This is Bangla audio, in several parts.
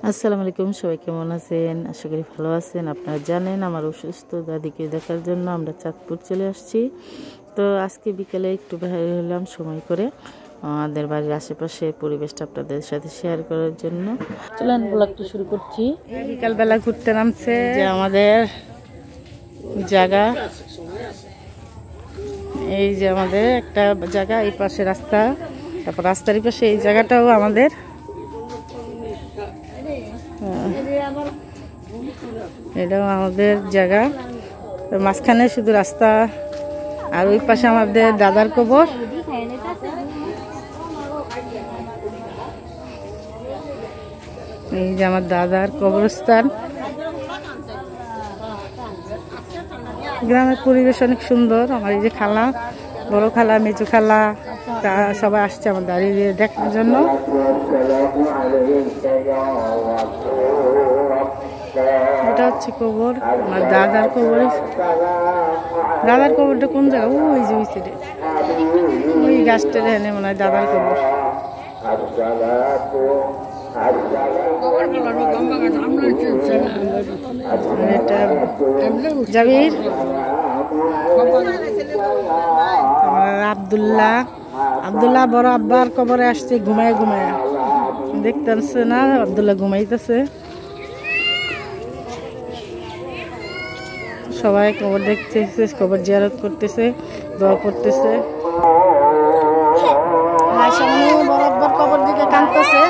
আসসালামু আলাইকুম, সবাই কেমন আছেন? আশা করি ভালো আছেন। আপনারা জানেন আমার অসুস্থ দাদিকে দেখার জন্য আমরা চাঁদপুর চলে আসছি। তো আজকে বিকেলে একটু বাইরে হলাম সময় করে আমাদের বাড়ির আশেপাশে পরিবেশটা আপনাদের সাথে শেয়ার করার জন্য। চলেন ব্লগটা শুরু করছি। বিকালবেলা ঘুরতে নামছে যে আমাদের জায়গা, এই যে আমাদের একটা জায়গা, এই পাশে রাস্তা, তারপর রাস্তার পাশে এই জায়গাটাও আমাদের। এটাও আমাদের জায়গা, মাঝখানে শুধু রাস্তা, আর ওই পাশে আমাদের দাদার কবর। এই যে আমার দাদার কবরস্থান। গ্রামের পরিবেশ অনেক সুন্দর। আমার এই যে খালা, বড় খালা, মেজো খালা, তা সবাই আসছে আমার দাঁড়িয়ে দেখার জন্য। এটা হচ্ছে কবর, আমার দাদার কবর। দাদার কবরটা কোন জায়গা? ওই যে ওই সাইডে, ওই গাছটা এনে মনে হয় দাদার কবর। এটা জাবির, আব্দুল্লাহ। আব্দুল্লাহ বড় আব্বার কবরে আসছে ঘুমায় ঘুমায়, দেখতেছে না? আব্দুল্লাহ ঘুমাইতেছে। সবাই কবর দেখতেছে, কবর জিয়ারত করতেছে, দোয়া করতেছে। সামনে বড় আব্বার কবর দিকে কাঁদতেছে।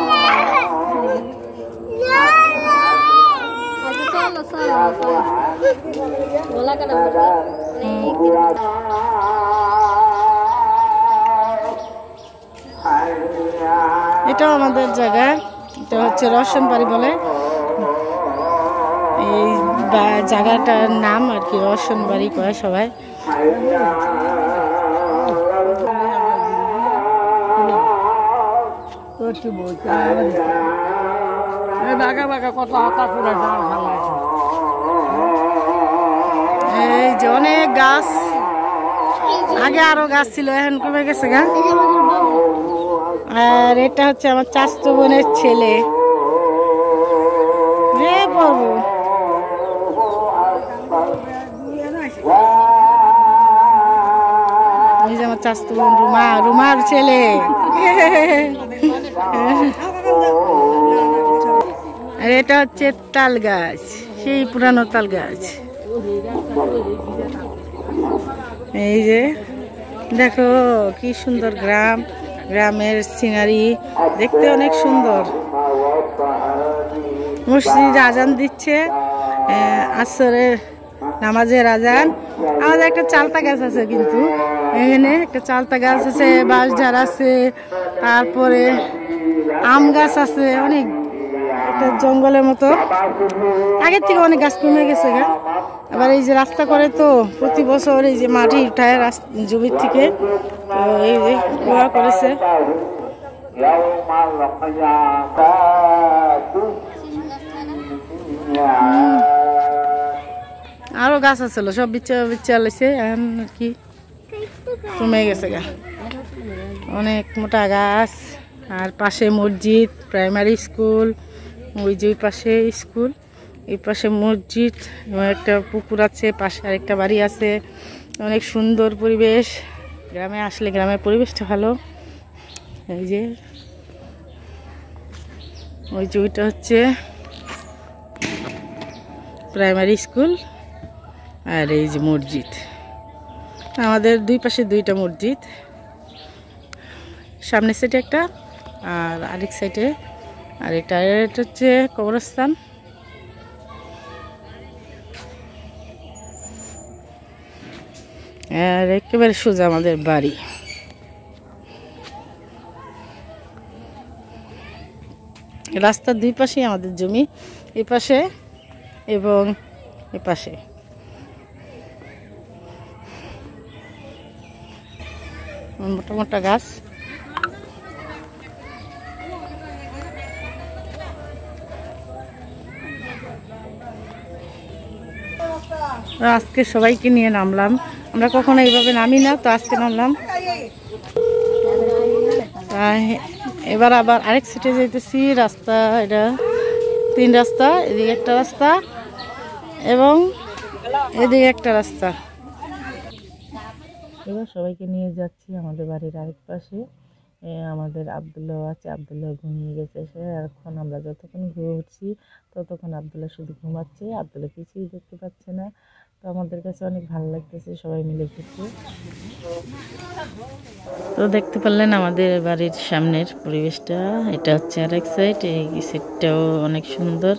এটাও আমাদের জায়গা, এটা হচ্ছে রওশন বাড়ি বলে। এই জায়গাটার নাম আর কি রওশন বাড়ি কয় সবাই। এই যে অনেক গাছ, আগে আরো গাছ ছিল, এখন কমে গেছে গা। আর এটা হচ্ছে আমার চাচাতো বোনের ছেলে। রে বাবু, এই যে আমার চাচাতো বোন রুমা, রুমার ছেলে। আর এটা হচ্ছে তাল গাছ, সেই পুরানো তাল গাছ। এই যে দেখো কি সুন্দর গ্রাম, গ্রামের সিনারি দেখতে অনেক সুন্দর। মসজিদে আজান দিচ্ছে, আসরের নামাজের আজান। আমাদের একটা চালতা গাছ আছে, কিন্তু এখানে একটা চালতা গাছ আছে, বাঁশঝাড় আছে, তারপরে আম গাছ আছে, অনেক একটা জঙ্গলের মতো। আগের থেকে অনেক গাছ কমে গেছে গা। আবার এই যে রাস্তা করে তো প্রতি বছর এই যে মাটি উঠায় জমির থেকে, এই যে কুয়া করেছে। আরো গাছ আছে, সব বিচ্ছা লাইছে, এখন আর কি কমে গেছে গা। অনেক মোটা গাছ। আর পাশে মসজিদ, প্রাইমারি স্কুল, ওই যে ওই পাশে স্কুল, এই পাশে মসজিদ, একটা পুকুর আছে, পাশে আরেকটা বাড়ি আছে। অনেক সুন্দর পরিবেশ। গ্রামে আসলে গ্রামের পরিবেশটা ভালো। এই যে ওই যে ওইটা হচ্ছে প্রাইমারি স্কুল, আর এই যে মসজিদ। আমাদের দুই পাশে দুইটা মসজিদ, সামনের সাইডে একটা আর আরেক সাইডে আরেকটা। এটা হচ্ছে কবরস্থান। আর একেবারে সোজা আমাদের বাড়ি। রাস্তার দুই পাশে আমাদের জমি, এই পাশে এবং এ পাশে। মোটা মোটা গাছ। আজকে সবাইকে নিয়ে নামলাম, আমরা কখনো এইভাবে নামি না, তো আজকে নামলাম। এবার আবার আরেক সিটে যাইতেছি। রাস্তা এটা তিন রাস্তা, এদিকে একটা রাস্তা এবং এদিকে একটা রাস্তা। এবার সবাইকে নিয়ে যাচ্ছি আমাদের বাড়ির আরেক পাশে। আমাদের আব্দুল্লাহ আছে, আব্দুল্লাহ ঘুমিয়ে গেছে সে। এখন আমরা যতক্ষণ ঘুরছি ততক্ষণ আব্দুল্লাহ শুধু ঘুমাচ্ছে, আব্দুল্লাহ কিছুই দেখতে পাচ্ছে না। তো আমাদের কাছে অনেক ভালো লাগতেছে সবাই মিলে ঘুরতে। তো দেখতে পারলেন আমাদের বাড়ির সামনের পরিবেশটা, এটা হচ্ছে আরেক সাইড, এই সাইডটাও অনেক সুন্দর।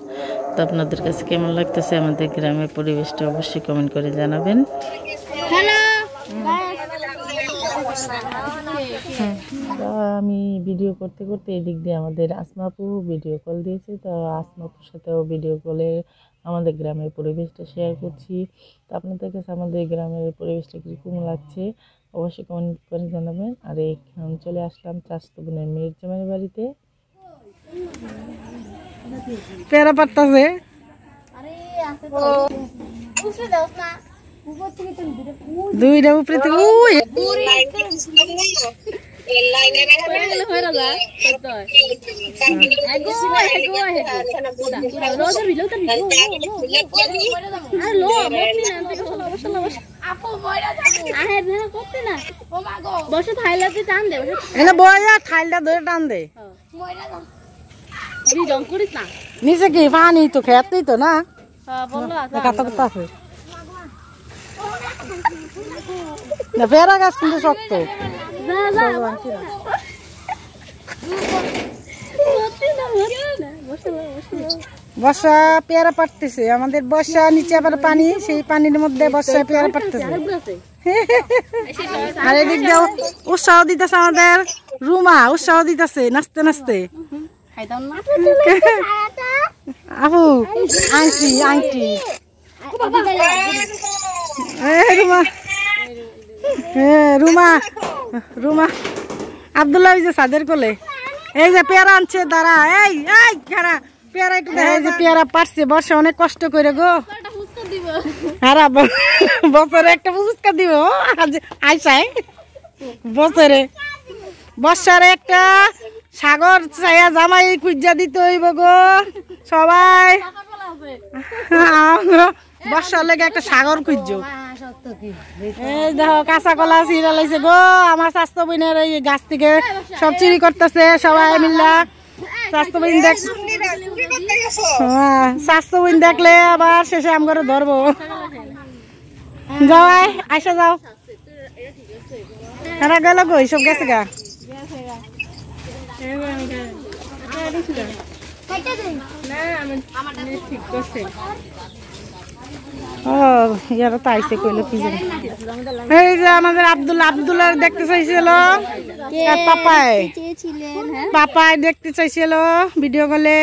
তো আপনাদের কাছে কেমন লাগতেছে আমাদের গ্রামের পরিবেশটা অবশ্যই কমেন্ট করে জানাবেন। আমি ভিডিও করতে করতে এদিক দিয়ে আমাদের আসমাপু ভিডিও কল দিয়েছে। তো আসমাপুর সাথেও ভিডিও কলে আমাদের গ্রামের পরিবেশটা শেয়ার করছি। তো আপনাদের কাছে আমাদের গ্রামের পরিবেশটা কীরকম লাগছে অবশ্যই কমেন্ট করে জানাবেন। আর এখন চলে আসলাম চাচাতো বোনের মেয়ের জামাইয়ের বাড়িতে। পেয়ারা পাড়তাছে, দুইটা উপরে থেকে নিচে কি পানি তো খেতেই তো না পেয়ারা গাছ কিন্তু শক্ত। বর্ষা পেয়ারা পাড়তেছে, আমাদের বর্ষা নিচে আবার পানি, সেই পানির মধ্যে বর্ষা পেয়ারা পাড়তেছে। আর এদিক দিয়ে উৎসাহ দিতেছে আমাদের রুমা, উৎসাহ দিতেছে নাচতে নাচতে। আপু আংটি আংটি রুমা, রুমা রুমা আব্দুল্লাহ যে সাদের কোলে এই যে পেয়ারা আনছে দাঁড়া, এই এই খারা পেয়ারা একটু দেখা, যে পেয়ারা পারছে বর্ষা অনেক কষ্ট করে গো। আর বছরে একটা ফুচকা দিব আইসায়, বছরে বর্ষারে একটা সাগর ছায়া জামাই খুঁজা দিতে হইব গো সবাই। বর্ষার লেগে একটা সাগর খুঁজছো। এই দেখো কাঁচা কলা চিরা লাইছে গো, আমার স্বাস্থ্য বোনের এই গাছ থেকে সব চুরি করতেছে সবাই মিল্লা। স্বাস্থ্য বোন দেখ, স্বাস্থ্য বোন দেখলে আবার শেষে আম করে ধরবো। যাও আইসা যাও, এরা গেল গো সব গেছে গা। ইয়ারা তো আইসে কইলো কি জানি। এই যে আমাদের আব্দুল্লাহ দেখতে চাইছিল, পাপাই দেখতে চাইছিল ভিডিও কলে।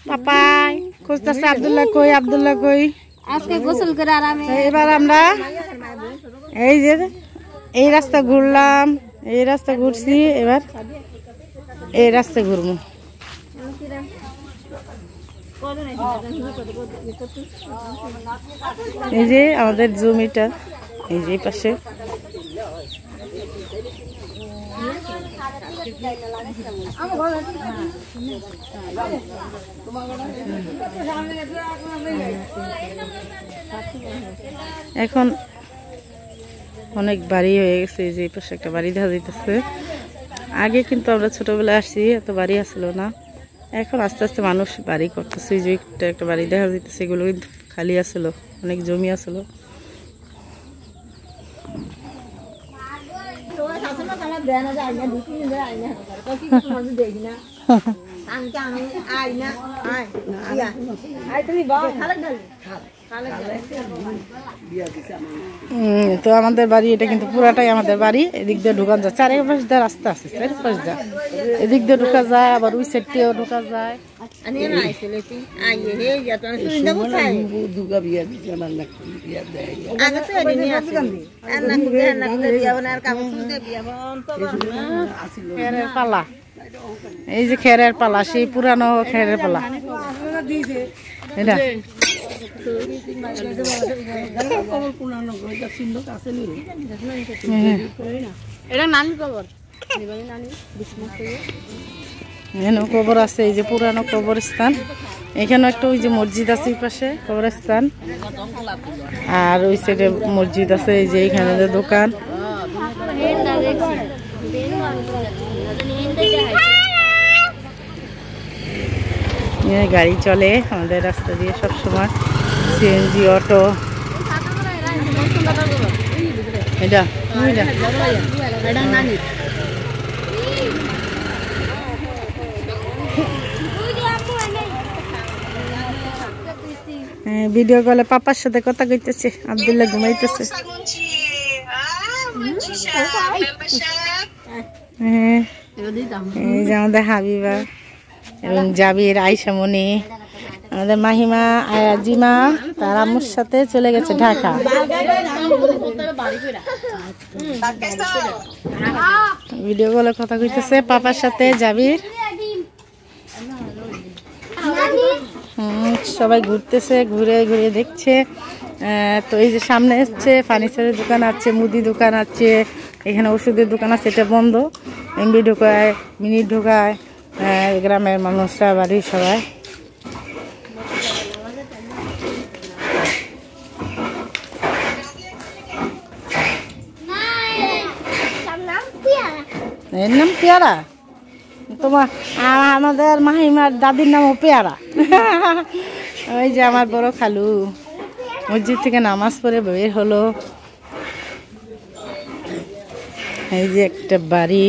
পাপাই খুঁজতেছে আব্দুল্লাহ কই, আব্দুল্লাহ কই। আজকে গোসল করে আরামে এবার আমরা এই যে এই রাস্তা ঘুরলাম, এই রাস্তা ঘুরছি, এবার এই রাস্তা ঘুরবো। এই যে আমাদের জমিটা, এই যে পাশে এখন অনেক বাড়ি হয়ে গেছে। এই যে পাশে একটা বাড়ি দেখা যাইতেছে। আগে কিন্তু আমরা ছোটবেলায় আসছি এত বাড়ি আসলো না, এখন আস্তে আস্তে মানুষ বাড়ি করতেছে। যে একটা বাড়ি দেখা যাইতেছে, এগুলো কিন্তু খালি আসলো, অনেক জমি আসলো। তো আমাদের বাড়ি এটা কিন্তু পুরাটাই আমাদের বাড়ি। এদিক দিয়ে ঢুকান যায়, চারিপাশ দিয়ে রাস্তা আছে, চারিপাশ দিয়ে এদিক দিয়ে ঢুকা যায়, আবার ওই সাইড দিয়েও ঢুকা যায়। খেরের পালা, এই যে খেরের পালা, সেই পুরানো খেরের পালা এটা। এটা নানি কবর, এখানেও কবর আছে, এই যে পুরানো কবরস্থান। এখানেও একটা ওই যে মসজিদ আছে এই পাশে কবরস্থান, আর ওই সাইডে মসজিদ আছে। এই যে এখানে দোকান, গাড়ি চলে আমাদের রাস্তা দিয়ে সবসময়, সিএনজি অটো। এটা ভিডিও কলে পাপার সাথে কথা কইতেছে, আব্দুল্লাহ ঘুমাইতেছে। এই যে আমাদের হাবিবা এবং জাবির, আয়শামণি, আমাদের মাহিমা, আয়াজিমা তার আম্মুর সাথে চলে গেছে ঢাকা। ভিডিও কলে কথা কইতেছে পাপার সাথে জাবির। সবাই ঘুরতেছে, ঘুরে ঘুরে দেখছে। তো এই যে সামনে হচ্ছে ফার্নিচারের দোকান আছে, মুদি দোকান আছে, এখানে ওষুধের দোকান আছে, এটা বন্ধ। এমবি ঢোকায়, মিনিট ঢোকায় গ্রামের মানুষরা, বাড়ির সবাই। এর নাম পেয়ারা? তোমার আমাদের মাহিমার দাদির নামও পেয়ারা। ওই যে আমার বড় খালু মসজিদ থেকে নামাজ পড়ে বের হলো। এই যে একটা বাড়ি,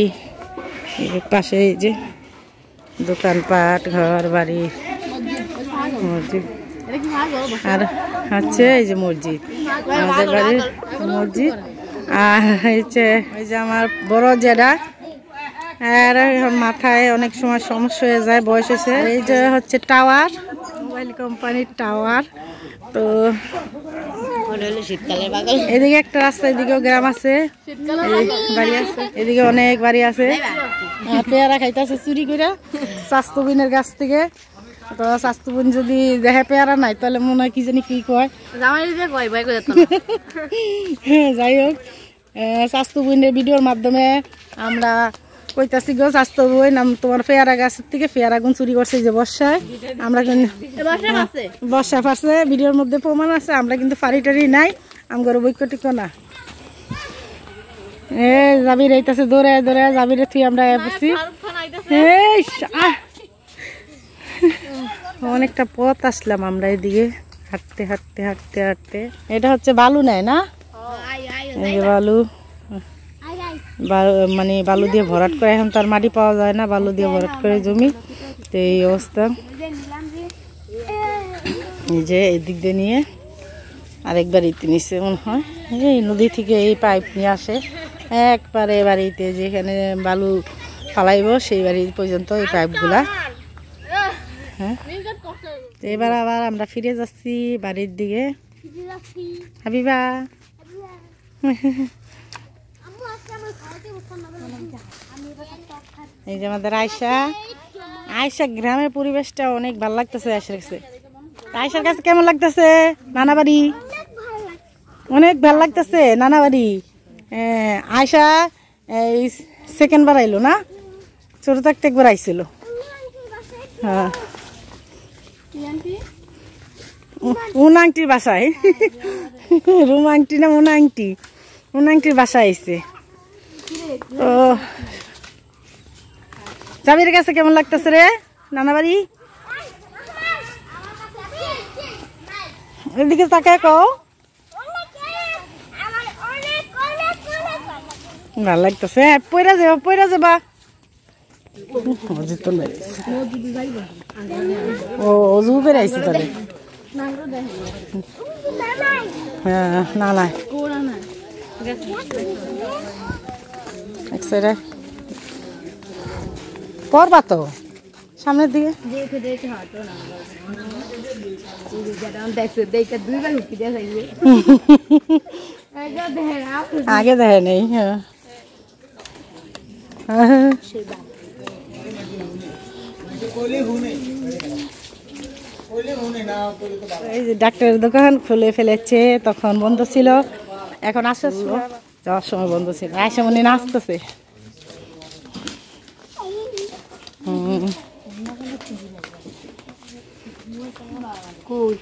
পাশে এই যে দোকানপাট, ঘর বাড়ি, মসজিদ, আর হচ্ছে এই যে মসজিদ, আমাদের বাড়ির মসজিদ। আর হচ্ছে ওই যে আমার বড় জেডা, আর মাথায় অনেক সময় সমস্যা হয়ে যায়, বয়স হয়েছে। এই যে হচ্ছে টাওয়ার, মোবাইল কোম্পানির টাওয়ার। তো এদিকে একটা রাস্তা, এদিকেও গ্রাম আছে, বাড়ি আছে, এদিকে অনেক বাড়ি আছে। পেয়ারা খাইতেছে চুরি করে স্বাস্থ্যবিনের গাছ থেকে। তো স্বাস্থ্যবিন যদি দেখে পেয়ারা নাই, তাহলে মনে হয় কি জানি কি কয়। যাই হোক, স্বাস্থ্যবিনের ভিডিওর মাধ্যমে আমরা কইতাছি গো, স্বাস্থ্য বই নাম তোমার পেয়ারা গাছের থেকে পেয়ারা গুণ চুরি করছে যে বর্ষায়। আমরা কিন্তু বর্ষায় পারছে, ভিডিওর মধ্যে প্রমাণ আছে। আমরা কিন্তু ফাড়ি নাই, আমগর বৈকটিক না। জাবির এইতাছে দৌড়ে দৌড়ে, জাবিরে তুই আমরা বসছি। অনেকটা পথ আসলাম আমরা এদিকে, হাঁটতে হাঁটতে হাঁটতে হাঁটতে। এটা হচ্ছে বালু নেয় না, এই যে বালু, মানে বালু দিয়ে ভরাট করে, এখন তার মাটি পাওয়া যায় না, বালু দিয়ে ভরাট করে জমি। তো এই অবস্থা। এই যে এদিক দিয়ে নিয়ে আরেকবার ইতি নিচ্ছে মনে হয়, এই নদী থেকে এই পাইপ নিয়ে আসে একবারে বাড়িতে, যেখানে বালু ফালাইব সেই বাড়ি পর্যন্ত এই পাইপগুলা। হ্যাঁ, এবার আবার আমরা ফিরে যাচ্ছি বাড়ির দিকে। হাবিবা, এই যে আমাদের আয়শা। আয়শা গ্রামের পরিবেশটা অনেক ভালো লাগতেছে। আয়সার কাছে, আয়সার কাছে কেমন লাগতেছে নানা বাড়ি? অনেক ভালো লাগতেছে নানা বাড়ি। আয়শা এই সেকেন্ড বার আইলো না, ছোট থাকতে একবার আইছিল। হ্যাঁ, উনাংটির বাসায়, রুমাংটি না উনাংটি, উনাংটির বাসায় আইছে। তো জাবির কাছে কেমন লাগতেছে রে নানা বাড়ি? এদিকে তাকায় কও, ভালো লাগতেছে। পয়রা যাবা, পয়রা যাবা। ও অজু বেড়াইছে তাহলে। হ্যাঁ, না নাই করবা তো সামনের দিকে। আগে দেখে নেই। হ্যাঁ, এই যে ডাক্তারের দোকান খুলে ফেলেছে, তখন বন্ধ ছিল, এখন আসার সময়, যাওয়ার সময় বন্ধ ছিল। আয়শা মনে নাচতেছে। কই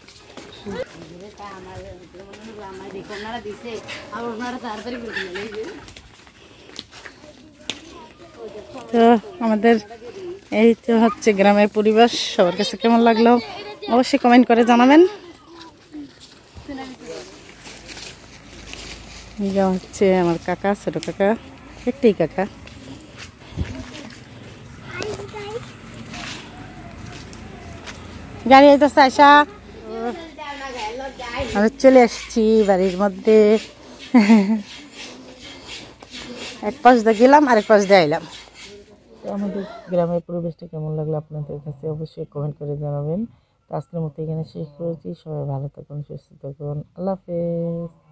তো আমাদের এই তো হচ্ছে গ্রামের পরিবেশ। সবার কাছে কেমন লাগলো অবশ্যই কমেন্ট করে জানাবেন। এটা হচ্ছে আমার কাকা, ছোট কাকা, একটাই কাকা। গাড়ি আইতেছে আয়সা। আমি চলে আসছি বাড়ির মধ্যে। এক পাশ দিয়ে গেলাম, আরেক পাশ দিয়ে আইলাম। তো আমাদের গ্রামের পরিবেশটা কেমন লাগলো আপনাদের কাছে অবশ্যই কমেন্ট করে জানাবেন। তো আজকের মতো এখানে শেষ করেছি। সবাই ভালো থাকুন, সুস্থ থাকুন, আল্লাহ হাফেজ।